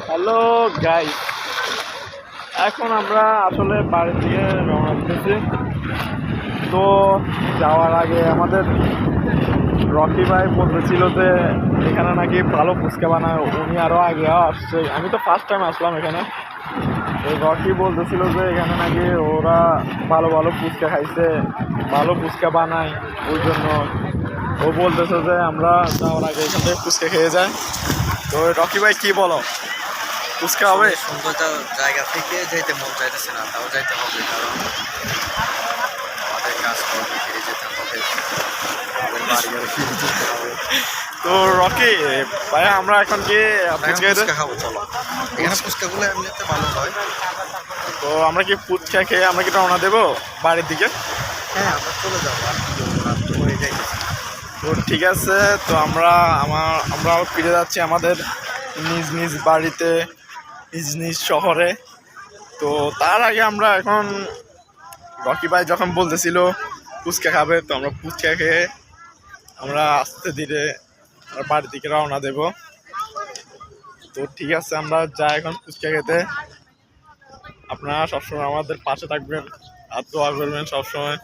Hello guys, এখন আমরা আসলে বাড়ি থেকে রওনা দিতেছি। তো যাওয়ার আগে আমাদের রকি ভাই বলতেছিল যে এখানে নাকি ভালো ফুচকা বানায়। উনি আরও আগে আসছে, আমি তো ফার্স্ট টাইম আসলাম এখানে। ওই রকি বলতেছিল যে এখানে নাকি ওরা ভালো ভালো ফুচকা খাইছে, ভালো ফুচকা বানায়। ওই জন্য ও বলতেছে যে আমরা যাওয়ার আগে এখান থেকে ফুচকা খেয়ে যাই। তো রকি ভাই কি বলো, ফুচকা হবে? সুন্দর জায়গা থেকে যাইতে মন চাইতেছে না, তাও যাইতে হবে, কারণ আমাদের কাজ করবে, ফিরে যেতে হবে, আমাদের বাড়ি ঘরে ফিরে যেতে হবে। তো রকি ভাই, আমরা এখন কি ফুচকা খেতে? ফুচকা খাবো, চলো। এখানে ফুচকাগুলো এমনিতে ভালো হয়। তো আমরা কি ফুচকা খেয়ে আমরা কি রওনা দেবো বাড়ির দিকে? হ্যাঁ, আমরা চলে যাবো, আর কি করবো, রাত তো হয়ে যাইতেছে। তো ঠিক আছে, তো আমরা ফিরে যাচ্ছি আমাদের নিজ নিজ বাড়িতে, নিজ নিজ শহরে। তো তার আগে আমরা এখন রকি ভাই যখন বলতেছিল ফুচকা খাবে, তো আমরা ফুচকা খেয়ে আমরা আস্তে ধীরে আমরা বাড়ির দিকে রওনা দেব। তো ঠিক আছে, আমরা যাই এখন ফুচকা খেতে। আপনারা সবসময় আমাদের পাশে থাকবেন আর দোয়া করবেন সবসময়।